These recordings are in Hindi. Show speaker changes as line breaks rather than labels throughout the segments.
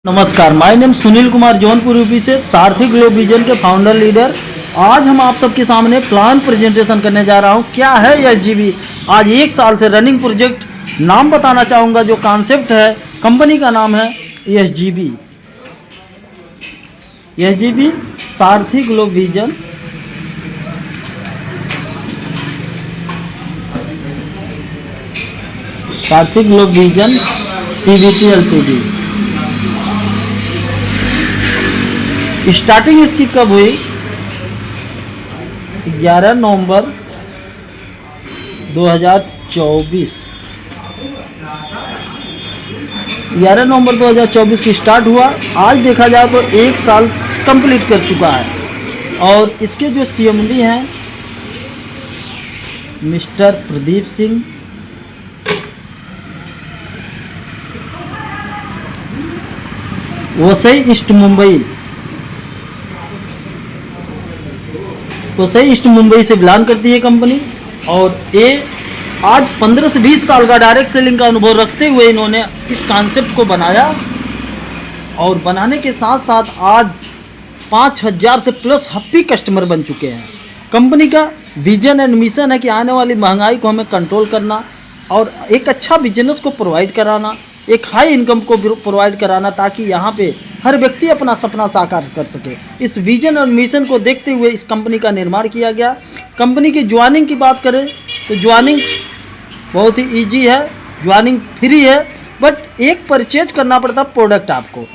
नमस्कार, my name Sunil Kumar Jaunpur UP से सारथी ग्लोब विजन के फाउंडर लीडर। आज हम आप सबके सामने प्लान प्रेजेंटेशन करने जा रहा हूं। क्या है एसजीबी? आज 1 साल से रनिंग प्रोजेक्ट। नाम बताना चाहूँगा, जो कॉन्सेप्ट है, कंपनी का नाम है एसजीबी। एसजीबी सारथी ग्लोब विजन। सारथी globe vision Pvt LTD. Starting इसकी कब हुई? 11 नवंबर 2024। 11 नवंबर 2024 की स्टार्ट हुआ। आज देखा जाए तो 1 साल कंप्लीट कर चुका है। और इसके जो सीएमडी हैं mister Pradeep Singh, Vasai east Mumbai, Vasai east Mumbai से बिलोंग करती है कंपनी। और ये आज 15 से 20 साल का डायरेक्ट सेलिंग का अनुभव रखते हुए इन्होंने इस कॉन्सेप्ट को बनाया। और बनाने के साथ साथ आज 5000 से प्लस हैप्पी कस्टमर बन चुके हैं। कंपनी का विजन एंड मिशन है कि आने वाली महंगाई को हमें कंट्रोल करना और एक अच्छा बिजनेस को प्रोवाइड कराना, एक हाई इनकम को प्रोवाइड कराना, ताकि यहाँ पे हर व्यक्ति अपना सपना साकार कर सके। इस विजन और मिशन को देखते हुए इस कंपनी का निर्माण किया गया। कंपनी की ज्वाइनिंग की बात करें तो ज्वाइनिंग बहुत ही इजी है, ज्वाइनिंग फ्री है, बट एक परचेज करना पड़ता प्रोडक्ट। आपको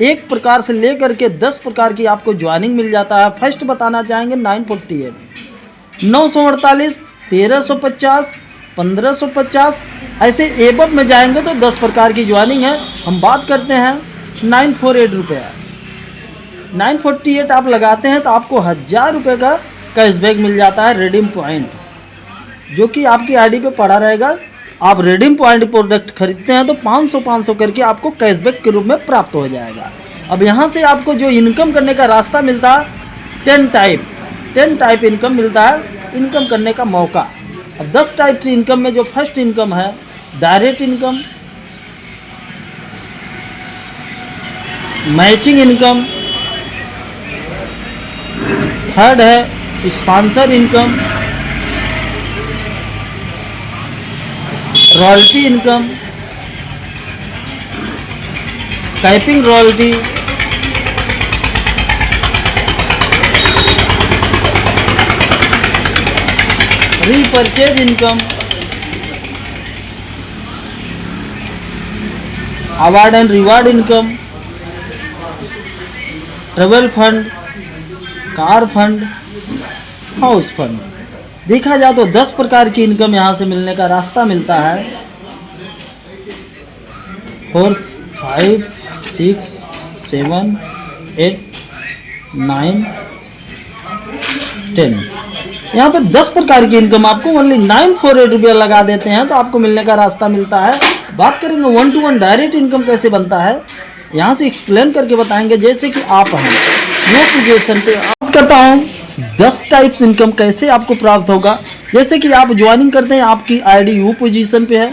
एक प्रकार से लेकर के 10 प्रकार की आपको ज्वाइनिंग मिल जाता है। फर्स्ट बताना चाहेंगे 948, 948, 1350, 1550, ऐसे एबव में जाएंगे तो 10 प्रकार की ज्वाइनिंग है। हम बात करते हैं 948 रुपये। 948 आप लगाते हैं तो आपको 1000 रुपये का कैशबैक मिल जाता है, रिडीम पॉइंट, जो कि आपकी आईडी पे पड़ा रहेगा। आप रिडीम पॉइंट प्रोडक्ट खरीदते हैं तो 500 करके आपको कैशबैक के रूप में प्राप्त हो जाएगा। अब यहाँ से आपको जो इनकम करने का रास्ता मिलता है 10 टाइप इनकम मिलता है, इनकम करने का मौका। अब 10 टाइप की इनकम में जो फर्स्ट इनकम है direct income, matching income, third है sponsor income, royalty income, typing royalty, repurchase income, award and reward income, travel fund, car fund, house fund. देखा जाए तो 10 प्रकार की इनकम यहाँ से मिलने का रास्ता मिलता है। 4, 5, 6, 7, 8, 9, 10। यहाँ पे 10 प्रकार की इनकम आपको ओनली 948 रुपया लगा देते हैं तो आपको मिलने का रास्ता मिलता है। बात करेंगे 1 to 1 डायरेक्ट इनकम कैसे बनता है, यहाँ से एक्सप्लेन करके बताएंगे। जैसे कि आप हैं न्यू पोजीशन पे, बात करता हूँ 10 टाइप्स इनकम कैसे आपको प्राप्त होगा। जैसे कि आप ज्वाइनिंग करते हैं, आपकी आईडी यू पोजीशन पे है।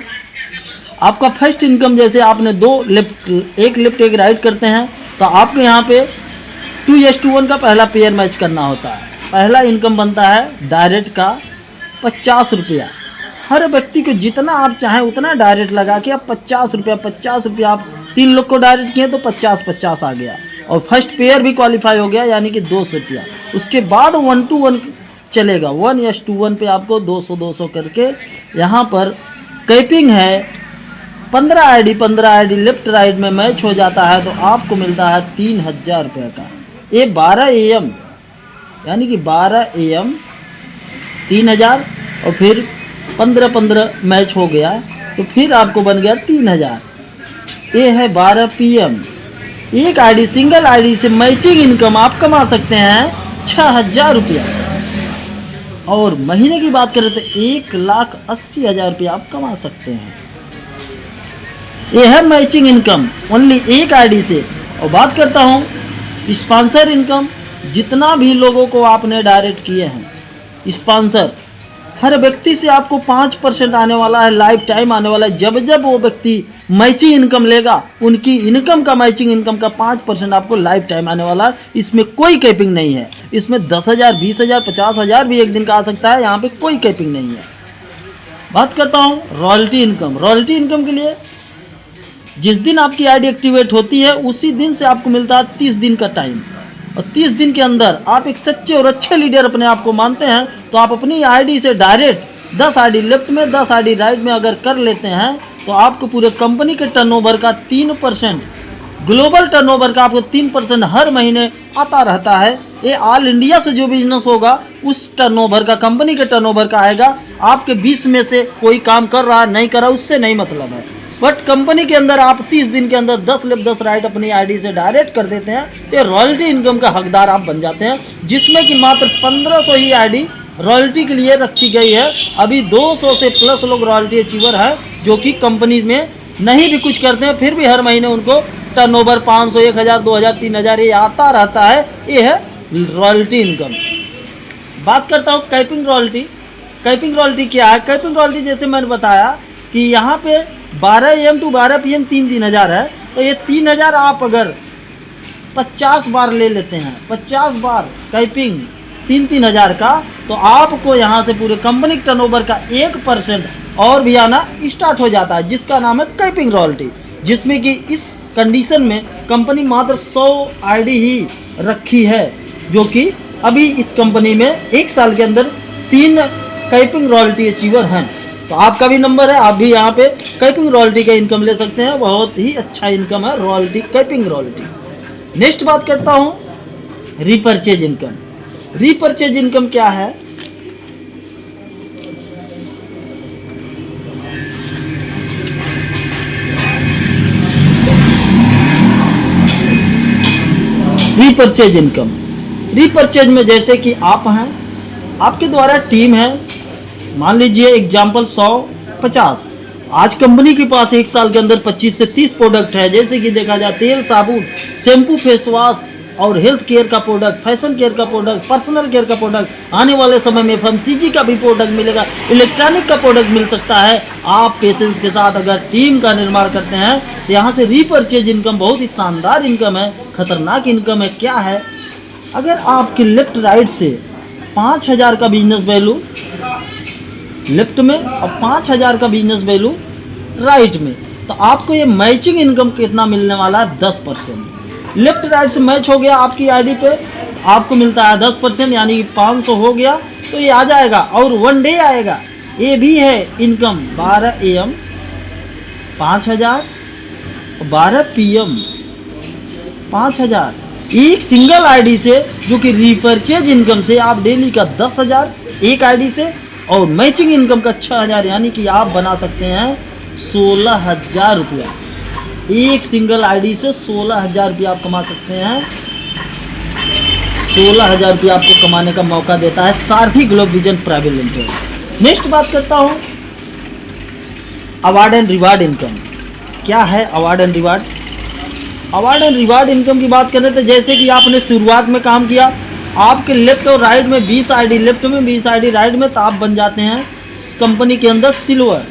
आपका फर्स्ट इनकम, जैसे आपने 2 लेफ्ट, एक लेफ्ट एक राइट करते हैं तो आपको यहाँ पे 2:1 का पहला पेयर मैच करना होता है। पहला इनकम बनता है डायरेक्ट का 50 रुपया। हर व्यक्ति को जितना आप चाहें उतना डायरेक्ट लगा के आप 50 रुपया आप 3 लोग को डायरेक्ट किए तो 50 आ गया। और फर्स्ट पेयर भी क्वालिफाई हो गया, यानी कि 200 रुपया। उसके बाद 1 to 1 चलेगा, 1:1 पे आपको 200 करके यहाँ पर कैपिंग है। 15 आईडी लेफ्ट राइट में मैच हो जाता है तो आपको मिलता है 3000 रुपये का। ये 12 AM, यानी कि 12 AM 3000, और फिर 15 मैच हो गया तो फिर आपको बन गया 3000। ये है 12 PM। एक आईडी, सिंगल आईडी से मैचिंग इनकम आप कमा सकते हैं 6000 रुपया। और महीने की बात करें तो 1,80,000 रुपया आप कमा सकते हैं। ये है मैचिंग इनकम ओनली एक आईडी से। और बात करता हूँ स्पॉन्सर इनकम। जितना भी लोगों को आपने डायरेक्ट किए हैं स्पॉन्सर, हर व्यक्ति से आपको 5% आने वाला है, लाइफ टाइम आने वाला है। जब जब वो व्यक्ति मैचिंग इनकम लेगा, उनकी इनकम का, मैचिंग इनकम का 5% आपको लाइफ टाइम आने वाला है। इसमें कोई कैपिंग नहीं है। इसमें 10,000, 20,000, 50,000 भी एक दिन का आ सकता है। यहाँ पे कोई कैपिंग नहीं है। बात करता हूँ रॉयल्टी इनकम। रॉयल्टी इनकम के लिए जिस दिन आपकी आईडी एक्टिवेट होती है उसी दिन से आपको मिलता है 30 दिन का टाइम। और 30 दिन के अंदर आप एक सच्चे और अच्छे लीडर अपने आप को मानते हैं तो आप अपनी आईडी से डायरेक्ट 10 आईडी लेफ्ट में, 10 आईडी राइट में अगर कर लेते हैं तो आपको पूरे कंपनी के टर्नओवर का 3%, ग्लोबल टर्नओवर का आपको 3% हर महीने आता रहता है। ये ऑल इंडिया से जो बिजनेस होगा उस टर्नओवर का, कंपनी के टर्नओवर का आएगा। आपके 20 में से कोई काम कर रहा नहीं कर रहा उससे नहीं मतलब है। बट कंपनी के अंदर आप 30 दिन के अंदर 10 लेफ्ट 10 राइट अपनी आईडी से डायरेक्ट कर देते हैं, ये रॉयल्टी इनकम का हकदार आप बन जाते हैं। जिसमें कि मात्र 1500 ही आईडी रॉयल्टी के लिए रखी गई है। अभी 200 से प्लस लोग रॉयल्टी अचीवर है जो कि कंपनी में नहीं भी कुछ करते हैं, फिर भी हर महीने उनको टर्नओवर 500, 1000, 2000, 3000 ये आता रहता है। ये है रॉयल्टी इनकम। बात करता हूँ कैपिंग रॉयल्टी। कैपिंग रॉयल्टी क्या है? कैपिंग रॉयल्टी जैसे मैंने बताया कि यहाँ पे 12 AM टू 12 PM 3,000 है। तो ये 3,000 आप अगर 50 बार ले लेते हैं, 50 बार कैपिंग 3,000 का, तो आपको यहाँ से पूरे कंपनी के टर्नओवर का 1% और भी आना स्टार्ट हो जाता है, जिसका नाम है कैपिंग रॉयल्टी। जिसमें कि इस कंडीशन में कंपनी मात्र 100 आईडी ही रखी है, जो कि अभी इस कंपनी में 1 साल के अंदर 3 कैपिंग रॉयल्टी अचीवर हैं। तो आपका भी नंबर है, आप भी यहाँ पे कैपिंग रॉयल्टी का इनकम ले सकते हैं। बहुत ही अच्छा इनकम है रॉयल्टी, कैपिंग रॉयल्टी। नेक्स्ट बात करता हूँ रीपरचेज इनकम। रीपरचेज इनकम क्या है? Repurchase income. रीपरचेज में जैसे कि आप हैं, आपके द्वारा टीम है, मान लीजिए एग्जाम्पल 100, 50। आज कंपनी के पास 1 साल के अंदर 25 से 30 प्रोडक्ट है। जैसे कि देखा जाए तेल, साबुन, शैम्पू, फेस वॉश और हेल्थ केयर का प्रोडक्ट, फैशन केयर का प्रोडक्ट, पर्सनल केयर का प्रोडक्ट, आने वाले समय में FMCG का भी प्रोडक्ट मिलेगा, इलेक्ट्रॉनिक का प्रोडक्ट मिल सकता है। आप पेशेंस के साथ अगर टीम का निर्माण करते हैं तो यहाँ से रीपरचेज इनकम बहुत ही शानदार इनकम है, खतरनाक इनकम है। क्या है? अगर आपके लेफ्ट राइट से 5,000 का बिजनेस वैल्यू लेफ्ट में और 5,000 का बिजनेस वैल्यू राइट में, तो आपको ये मैचिंग इनकम कितना मिलने वाला है? 10%। लेफ्ट राइट से मैच हो गया आपकी आईडी पे, आपको मिलता है 10%, यानी कि 500 हो गया तो ये आ जाएगा। और 1 डे आएगा, ये भी है इनकम। 12 AM 5,000, 12 PM 5,000। एक सिंगल आईडी से, जो कि रीपरचेज इनकम से आप डेली का 10,000 एक आईडी से, और मैचिंग इनकम का 6,000, यानी कि आप बना सकते हैं 16,000 रुपया। एक सिंगल आईडी से 16,000 रुपया आप कमा सकते हैं। 16,000 रुपया आपको कमाने का मौका देता है सारथी global vision private limited. Next बात करता हूँ अवार्ड एंड रिवार्ड इनकम। क्या है award and reward? Award and reward income की बात करें तो जैसे कि आपने शुरुआत में काम किया, आपके लेफ्ट और राइट में 20 आईडी लेफ्ट में, 20 आईडी राइट में, तो आप बन जाते हैं कंपनी के अंदर सिल्वर।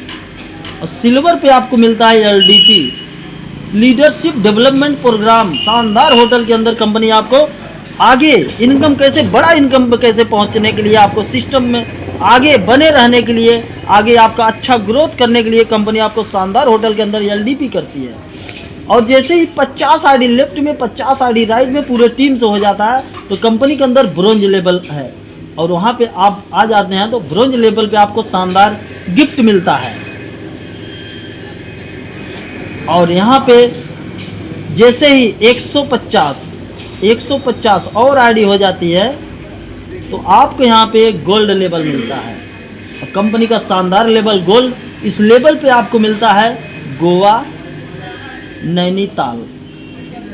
और सिल्वर पे आपको मिलता है LDP, लीडरशिप डेवलपमेंट प्रोग्राम। शानदार होटल के अंदर कंपनी आपको आगे इनकम कैसे, बड़ा इनकम पे कैसे पहुंचने के लिए, आपको सिस्टम में आगे बने रहने के लिए, आगे आपका अच्छा ग्रोथ करने के लिए कंपनी आपको शानदार होटल के अंदर LDP करती है। और जैसे ही 50 आईडी लेफ्ट में, 50 आईडी राइट में पूरे टीम से हो जाता है तो कंपनी के अंदर ब्रोंज लेवल है, और वहाँ पे आप आ जाते हैं तो ब्रोंज लेवल पे आपको शानदार गिफ्ट मिलता है। और यहाँ पे जैसे ही 150 और आईडी हो जाती है तो आपको यहाँ पे गोल्ड लेवल मिलता है। और कंपनी का शानदार लेवल गोल्ड, इस लेवल पे आपको मिलता है गोवा, नैनीताल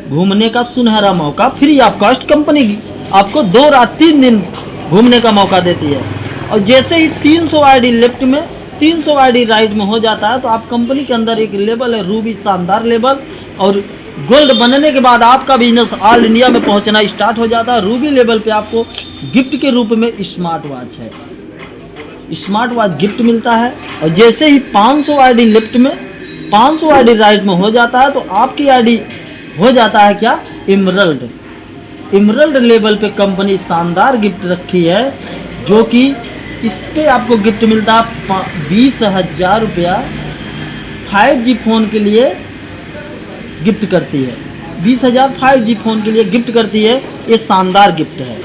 घूमने का सुनहरा मौका, फ्री ऑफ कॉस्ट। कंपनी आपको 2 रात 3 दिन घूमने का मौका देती है। और जैसे ही 300 आईडी लेफ्ट में, 300 आईडी राइट में हो जाता है तो आप कंपनी के अंदर एक लेवल है रूबी, शानदार लेवल। और गोल्ड बनने के बाद आपका बिजनेस ऑल इंडिया में पहुंचना स्टार्ट हो जाता है। रूबी लेवल पे आपको गिफ्ट के रूप में स्मार्ट वॉच है। स्मार्ट वॉच गिफ्ट मिलता है। और जैसे ही 500 आईडी लेफ्ट में 500 आईडी राइट में हो जाता है तो आपकी आईडी हो जाता है क्या, इमरल्ड लेवल पे कंपनी शानदार गिफ्ट रखी है, जो कि इस पे आपको गिफ्ट मिलता है 20,000 रुपया 5G फ़ोन के लिए गिफ्ट करती है। 20,000 5G फ़ोन के लिए गिफ्ट करती है, ये शानदार गिफ्ट है।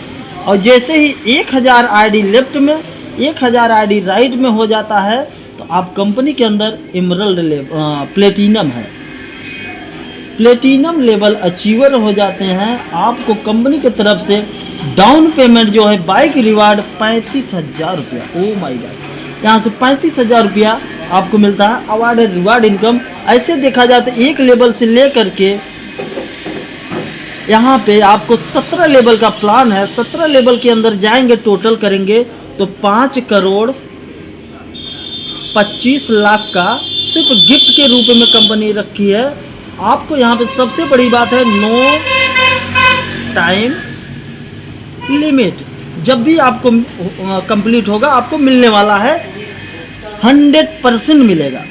और जैसे ही 1,000 आईडी लेफ्ट में 1,000 आईडी राइट में हो जाता है तो आप कंपनी के अंदर इमरल्ड प्लेटिनम लेवल अचीवर हो जाते हैं। आपको कंपनी की तरफ से डाउन पेमेंट जो है बाइक रिवार्ड 35,000 रुपया, ओ माय गॉड, यहाँ से 35,000 रुपया आपको मिलता है अवार्डेड रिवार्ड इनकम। ऐसे देखा जाए तो एक लेवल से लेकर के यहाँ पे आपको 17 लेवल का प्लान है। 17 लेवल के अंदर जाएंगे, टोटल करेंगे तो 5 करोड़ 25 लाख का सिर्फ गिफ्ट के रूप में कंपनी रखी है। आपको यहाँ पे सबसे बड़ी बात है, नो टाइम लिमिट, जब भी आपको कंप्लीट होगा आपको मिलने वाला है, 100% मिलेगा।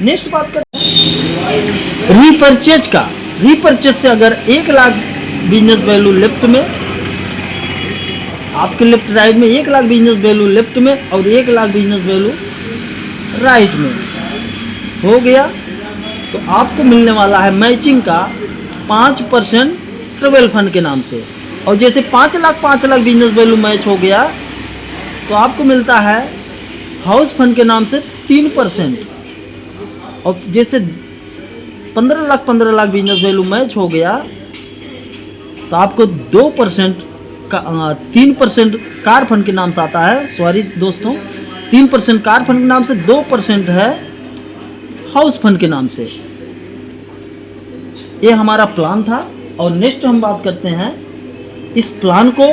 नेक्स्ट बात करते हैं रीपरचेज का। रीपरचेज से अगर 1 लाख बिजनेस वैल्यू लेफ्ट में, आपके लेफ्ट राइट में 1 लाख बिजनेस वैल्यू लेफ्ट में और 1 लाख बिजनेस वैल्यू राइट में हो गया तो आपको मिलने वाला है मैचिंग का 5% ट्रेवल फंड के नाम से। और जैसे 5 लाख बिजनेस वैल्यू मैच हो गया तो आपको मिलता है हाउस फंड के नाम से 3%। और जैसे 15 लाख बिजनेस वैल्यू मैच हो गया तो आपको 2% का 3% कार फंड के नाम से आता है, सॉरी दोस्तों, 3% कार फंड के नाम से, 2% है हाउस फंड के नाम से। ये हमारा प्लान था। और नेक्स्ट हम बात करते हैं इस प्लान को,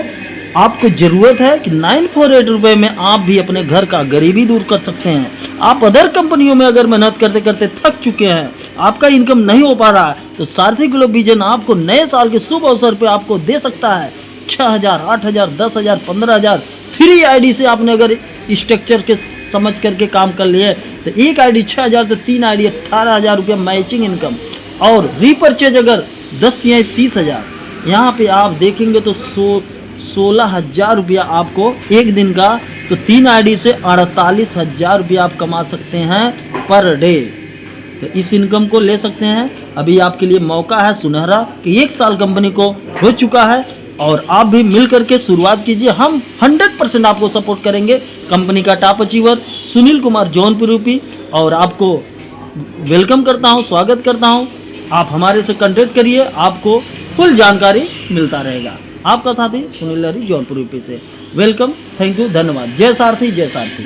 आपको ज़रूरत है कि 948 रुपये में आप भी अपने घर का गरीबी दूर कर सकते हैं। आप अदर कंपनियों में अगर मेहनत करते करते थक चुके हैं, आपका इनकम नहीं हो पा रहा है, तो सारथी ग्लोब विजन आपको नए साल के शुभ अवसर पे आपको दे सकता है 6,000, 8,000, 10,000, 15,000 फ्री आईडी से। आपने अगर स्ट्रक्चर के समझ करके काम कर लिए तो एक आईडी 6,000 तो 3 आईडी 18,000 रुपया मैचिंग इनकम। और रीपरचेज अगर 10 तिहाई 30,000, यहाँ पे आप देखेंगे तो 16,000 रुपया आपको एक दिन का, तो 3 आईडी से 48,000 रुपया आप कमा सकते हैं पर डे। तो इस इनकम को ले सकते हैं। अभी आपके लिए मौका है सुनहरा कि 1 साल कंपनी को हो चुका है और आप भी मिल करके शुरुआत कीजिए। हम 100% आपको सपोर्ट करेंगे। कंपनी का top achiever Sunil Kumar Jaunpur UP, और आपको वेलकम करता हूं, स्वागत करता हूं। आप हमारे से कांटेक्ट करिए, आपको फुल जानकारी मिलता रहेगा। आपका साथी सुनील लहरी जौनपुर यूपी से। वेलकम, थैंक यू, धन्यवाद। जय सारथी, जय सारथी।